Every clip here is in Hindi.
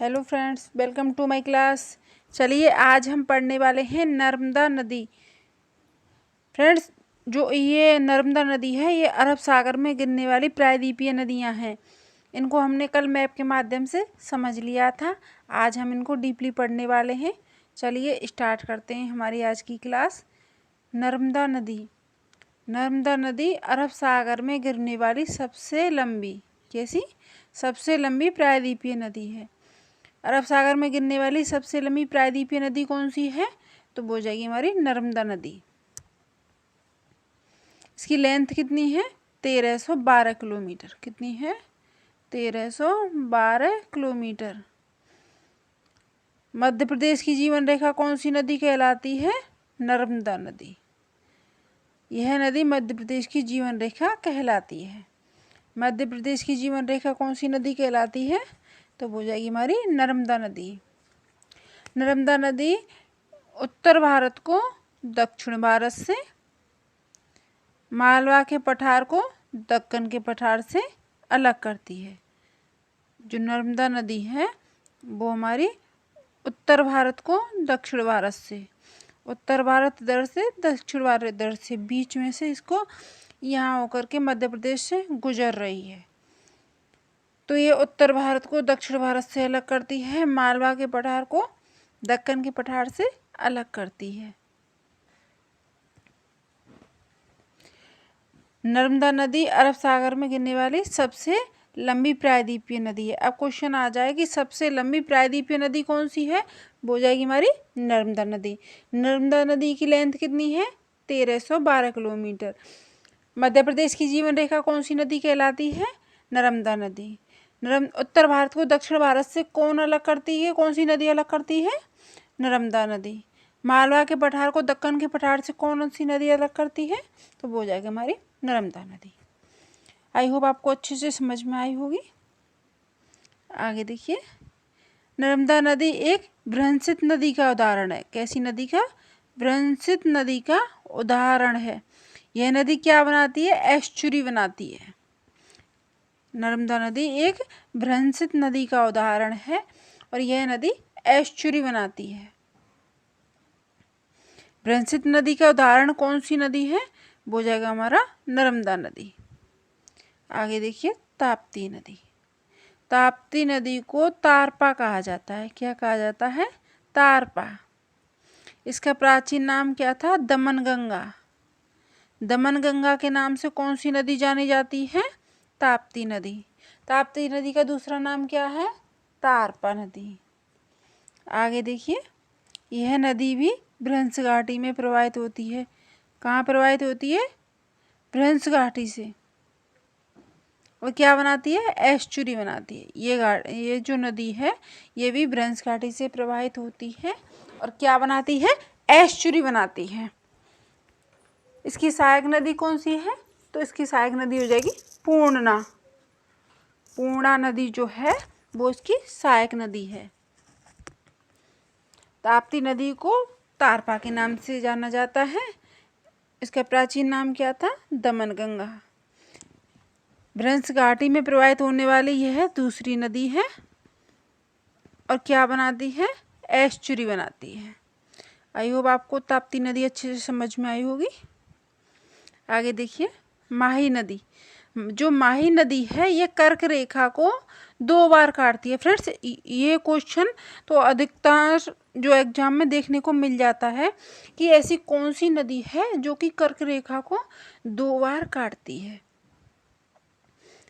Hello friends, welcome to my class. चलिए आज हम पढ़ने वाले हैं नर्मदा नदी। फ्रेंड्स, जो ये नर्मदा नदी है ये अरब सागर में गिरने वाली प्रायद्वीपीय नदियां हैं। इनको हमने कल मैप के माध्यम से समझ लिया था। आज हम इनको डीपली पढ़ने वाले हैं। चलिए स्टार्ट करते हैं हमारी आज की क्लास। नर्मदा नदी। नर्मदा नदी अरब सागर में गिरने वाली सबसे लंबी सबसे लंबी प्रायद्वीपीय नदी है। अरब सागर में गिरने वाली सबसे लंबी प्रायद्वीपीय नदी कौन सी है? तो वो जाएगी हमारी नर्मदा नदी। इसकी लेंथ कितनी है? 1312 किलोमीटर। कितनी है? 1312 किलोमीटर। मध्य प्रदेश की जीवन रेखा कौन सी नदी कहलाती है? नर्मदा नदी। यह नदी मध्य प्रदेश की जीवन रेखा कहलाती है। मध्य प्रदेश की जीवन रेखा कौन सी नदी कहलाती है? तो वो जाएगी हमारी नर्मदा नदी। नर्मदा नदी उत्तर भारत को दक्षिण भारत से, मालवा के पठार को दक्कन के पठार से अलग करती है। जो नर्मदा नदी है वो हमारी उत्तर भारत को दक्षिण भारत से, उत्तर भारत इधर से दक्षिण भारत इधर से, बीच में से इसको यहाँ होकर के मध्य प्रदेश से गुजर रही है। तो ये उत्तर भारत को दक्षिण भारत से अलग करती है, मालवा के पठार को दक्कन के पठार से अलग करती है। नर्मदा नदी अरब सागर में गिरने वाली सबसे लंबी प्रायद्वीपीय नदी है। अब क्वेश्चन आ जाए कि सबसे लंबी प्रायद्वीपीय नदी कौन सी है? वो जाएगी हमारी नर्मदा नदी। नर्मदा नदी की लेंथ कितनी है? 1312 किलोमीटर। मध्य प्रदेश की जीवन रेखा कौन सी नदी कहलाती है? नर्मदा नदी। उत्तर भारत को दक्षिण भारत से कौन अलग करती है? कौन सी नदी अलग करती है? नर्मदा नदी। मालवा के पठार को दक्कन के पठार से कौन सी नदी अलग करती है? तो वो जाएगी हमारी नर्मदा नदी। आई होप आपको अच्छे से समझ में आई होगी। आगे देखिए, नर्मदा नदी एक भ्रंशित नदी का उदाहरण है। कैसी नदी का? भ्रंशित नदी का उदाहरण है। यह नदी क्या बनाती है? एस्चुरी बनाती है। नर्मदा नदी एक भ्रंशित नदी का उदाहरण है और यह नदी एस्चुरी बनाती है। भ्रंशित नदी का उदाहरण कौन सी नदी है? वो जाएगा हमारा नर्मदा नदी। आगे देखिए, ताप्ती नदी। ताप्ती नदी को तारपा कहा जाता है। क्या कहा जाता है? तारपा। इसका प्राचीन नाम क्या था? दमनगंगा। दमनगंगा के नाम से कौन सी नदी जानी जाती है? ताप्ती नदी। ताप्ती नदी का दूसरा नाम क्या है? तारपा नदी। आगे देखिए, यह नदी भी भ्रंश घाटी में प्रवाहित होती है। कहाँ प्रवाहित होती है? भ्रंश घाटी से। और क्या बनाती है? एस्चुरी बनाती है। ये जो नदी है ये भी भ्रंश घाटी से प्रवाहित होती है और क्या बनाती है? एस्चुरी बनाती है। इसकी सहायक नदी कौन सी है? तो इसकी सहायक नदी हो जाएगी पूर्णा। पूर्णा नदी जो है वो इसकी सहायक नदी है। ताप्ती नदी को तारपा के नाम से जाना जाता है। इसका प्राचीन नाम क्या था? दमनगंगा। भ्रंश घाटी में प्रवाहित होने वाली यह दूसरी नदी है और क्या बनाती है? एस्चुरी बनाती है। आई होप आपको ताप्ती नदी अच्छे से समझ में आई होगी। आगे देखिए, माही नदी। जो माही नदी है ये कर्क रेखा को 2 बार काटती है। फ्रेंड्स, ये क्वेश्चन तो अधिकतर जो एग्जाम में देखने को मिल जाता है कि ऐसी कौन सी नदी है जो कि कर्क रेखा को 2 बार काटती है।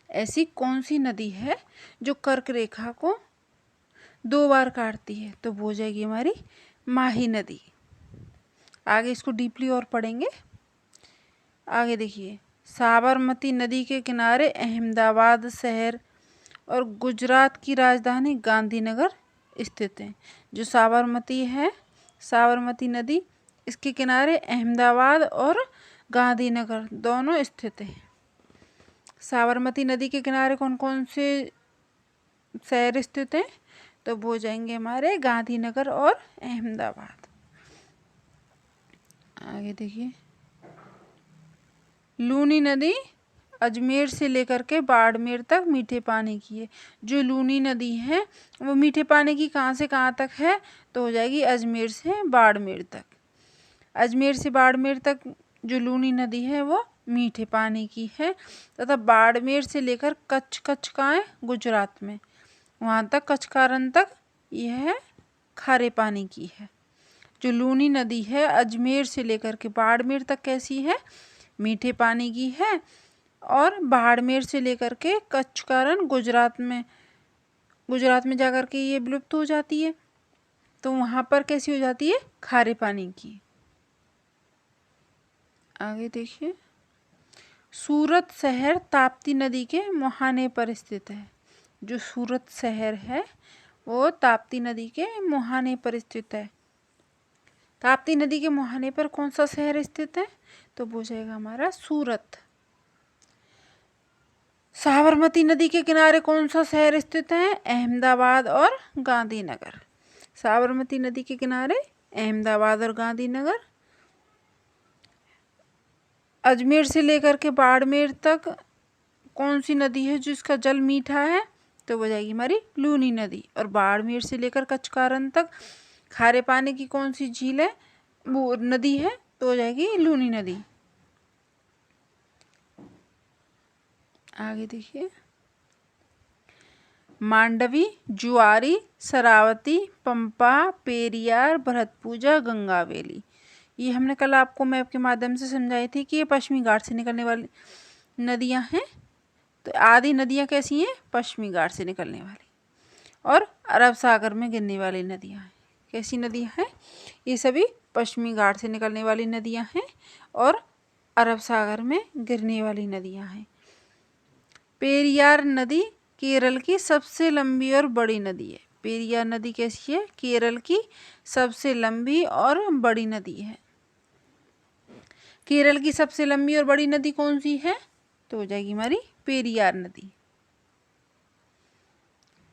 ऐसी कौन सी नदी है जो कर्क रेखा को 2 बार काटती है? तो वो जाएगी हमारी माही नदी। आगे इसको डीपली और पढ़ेंगे। आगे देखिए, साबरमती नदी के किनारे अहमदाबाद शहर और गुजरात की राजधानी गांधीनगर स्थित है। जो साबरमती है, साबरमती नदी, इसके किनारे अहमदाबाद और गांधीनगर दोनों स्थित हैं। साबरमती नदी के किनारे कौन कौन से शहर स्थित हैं? तो वो जाएंगे हमारे गांधीनगर और अहमदाबाद। आगे देखिए, लूनी नदी अजमेर से लेकर के बाड़मेर तक मीठे पानी की है। जो लूनी नदी है वो मीठे पानी की कहाँ से कहाँ तक है, तो हो जाएगी अजमेर से बाड़मेर तक। अजमेर से बाड़मेर तक जो लूनी नदी है वो मीठे पानी की है, तथा बाड़मेर से लेकर कच्छ, कच्छ कहाँ है, गुजरात में, वहाँ तक कच्छकारण तक यह खारे पानी की है। जो लूनी नदी है अजमेर से लेकर के बाड़मेर तक कैसी है, मीठे पानी की है, और बाड़मेर से लेकर के कच्छकारण गुजरात में जाकर के ये विलुप्त हो जाती है, तो वहाँ पर कैसी हो जाती है, खारे पानी की। आगे देखिए, सूरत शहर ताप्ती नदी के मुहाने पर स्थित है। जो सूरत शहर है वो ताप्ती नदी के मुहाने पर स्थित है। ताप्ती नदी के मुहाने पर कौन सा शहर स्थित है, तो वो जाएगा हमारा सूरत। साबरमती नदी के किनारे कौन सा शहर स्थित है, अहमदाबाद और गांधीनगर। साबरमती नदी के किनारे अहमदाबाद और गांधीनगर। अजमेर से लेकर के बाड़मेर तक कौन सी नदी है जिसका जल मीठा है, तो वो जाएगी हमारी लूनी नदी। और बाड़मेर से लेकर कच्छकारण तक खारे पानी की कौन सी झील है, वो नदी है, तो हो जाएगी लूनी नदी। आगे देखिए, मांडवी, जुआरी, शरावती, पंपा, पेरियार, भरतपूजा, गंगावेली, ये हमने कल आपको मैप के माध्यम से समझाई थी कि ये पश्चिमी घाट से निकलने वाली नदियां हैं। तो आधी नदियां कैसी हैं, पश्चिमी घाट से निकलने वाली, और अरब सागर में गिरने वाली नदियां हैं। कैसी नदियां हैं, ये सभी पश्चिमी घाट से निकलने वाली नदियां हैं और अरब सागर में गिरने वाली नदियां हैं। पेरियार नदी केरल की सबसे लंबी और बड़ी नदी है। पेरियार नदी कैसी है, केरल की सबसे लंबी और बड़ी नदी है। केरल की सबसे लंबी और बड़ी नदी कौन सी है, तो हो जाएगी हमारी पेरियार नदी।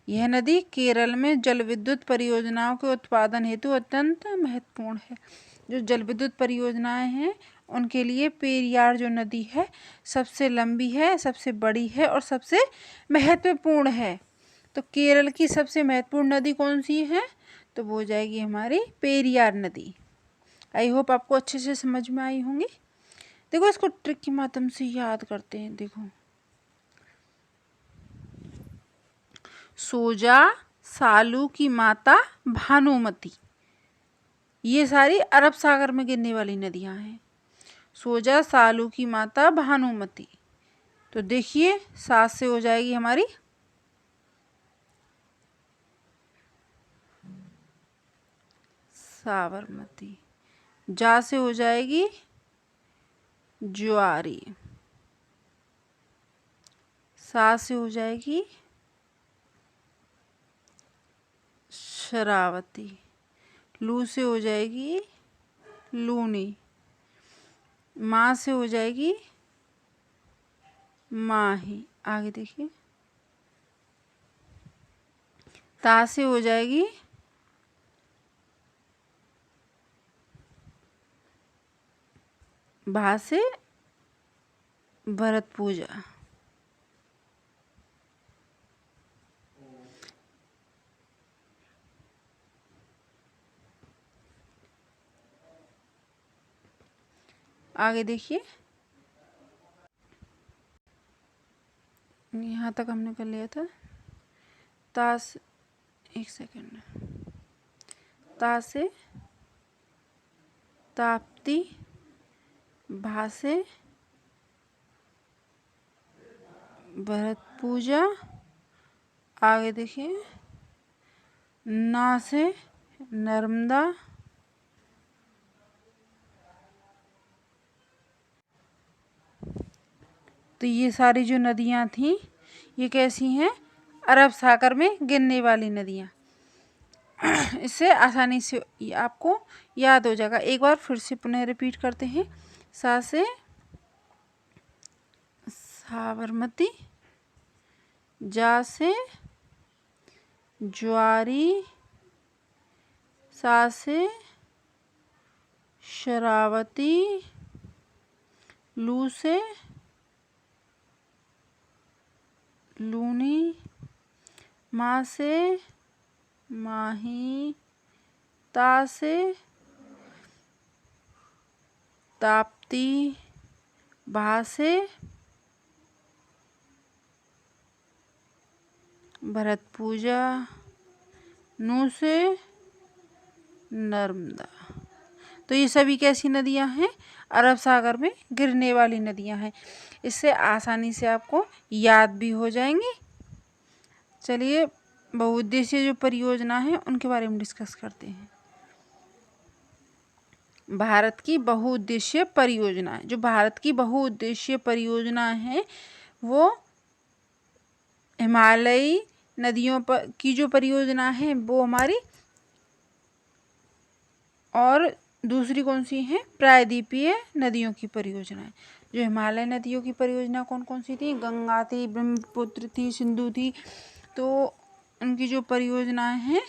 यह नदी केरल में जल विद्युत परियोजनाओं के उत्पादन हेतु अत्यंत महत्वपूर्ण है। जो जल विद्युत परियोजनाएं हैं उनके लिए पेरियार जो नदी है सबसे लंबी है, सबसे बड़ी है और सबसे महत्वपूर्ण है। तो केरल की सबसे महत्वपूर्ण नदी कौन सी है, तो वो हो जाएगी हमारी पेरियार नदी। आई होप आपको अच्छे से समझ में आई होंगी। देखो इसको ट्रिक के माध्यम से याद करते हैं। देखो, सोजा, सालू की माता भानुमती, ये सारी अरब सागर में गिरने वाली नदियां हैं। सोजा, सालू की माता भानुमती, तो देखिए 7 से हो जाएगी हमारी साबरमती, जा से हो जाएगी जुआरी, सा से हो जाएगी शरावती, लू से हो जाएगी लूनी, माँ से हो जाएगी माही। आगे देखिए, ता से हो जाएगी भा से भरतपूजा। आगे देखिए, यहाँ तक हमने कर लिया था। तास, एक सेकंड, ता से ताप्ती, भा से भरतपूजा। आगे देखिए, ना से नर्मदा, तो ये सारी जो नदियाँ थीं ये कैसी हैं, अरब सागर में गिरने वाली नदियाँ। इससे आसानी से आपको याद हो जाएगा। एक बार फिर से पुनः रिपीट करते हैं। सा से साबरमती, जा से ज्वारी, सा से शरावती, लू से लूनी, मा से माही, ता से ताप्ती, भा से भरत पूजा, नू से नर्मदा। तो ये सभी कैसी नदियां हैं? अरब सागर में गिरने वाली नदियां हैं। इससे आसानी से आपको याद भी हो जाएंगी। चलिए बहुउद्देशीय जो परियोजना है उनके बारे में डिस्कस करते हैं। भारत की बहुउद्देशीय परियोजना, जो भारत की बहुउद्देशीय परियोजना है वो हिमालयी नदियों पर की जो परियोजना है वो हमारी, और दूसरी कौन सी है? प्रायद्वीपीय नदियों की परियोजना है। जो हिमालय नदियों की परियोजना कौन कौन सी थी? गंगा थी, ब्रह्मपुत्र थी, सिंधु थी। तो उनकी जो परियोजनाएं हैं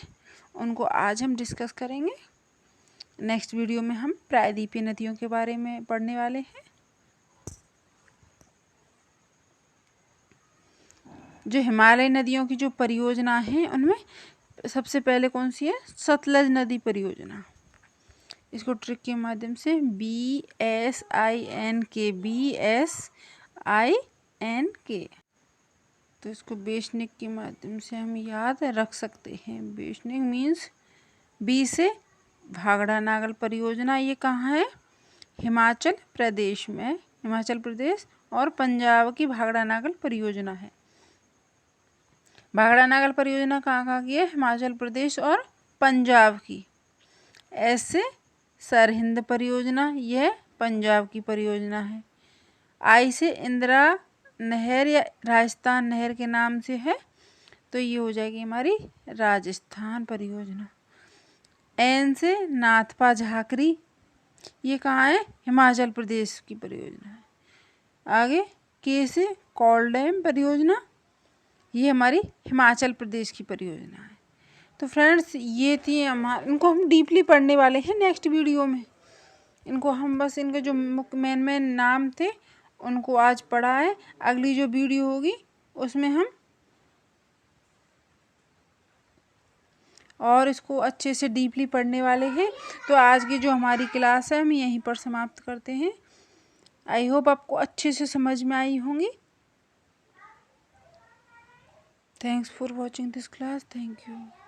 उनको आज हम डिस्कस करेंगे। नेक्स्ट वीडियो में हम प्रायद्वीपीय नदियों के बारे में पढ़ने वाले हैं। जो हिमालय नदियों की जो परियोजना है उनमें सबसे पहले कौन सी है? सतलज नदी परियोजना। इसको ट्रिक के माध्यम से BSINK, BSINK, तो इसको बेशनिक के माध्यम से हम याद रख सकते हैं। बेशनिक मीन्स बी से भाखड़ा नागल परियोजना। ये कहाँ है? हिमाचल प्रदेश में, हिमाचल प्रदेश और पंजाब की भाखड़ा नागल परियोजना है। भाखड़ा नागल परियोजना कहाँ की है? हिमाचल प्रदेश और पंजाब की। एस से सरहिंद परियोजना, यह पंजाब की परियोजना है। आई से इंदिरा नहर या राजस्थान नहर के नाम से है, तो ये हो जाएगी हमारी राजस्थान परियोजना। एन से नाथपा झाकरी, ये कहाँ है? हिमाचल प्रदेश की परियोजना है। आगे के से कौल डैम परियोजना, ये हमारी हिमाचल प्रदेश की परियोजना है। तो फ्रेंड्स ये थी इनको हम डीपली पढ़ने वाले हैं नेक्स्ट वीडियो में। इनको हम बस इनके जो मेन नाम थे उनको आज पढ़ा है। अगली जो वीडियो होगी उसमें हम और इसको अच्छे से डीपली पढ़ने वाले हैं। तो आज की जो हमारी क्लास है हम यहीं पर समाप्त करते हैं। आई होप आपको अच्छे से समझ में आई होंगी। Thanks for watching this class. Thank you.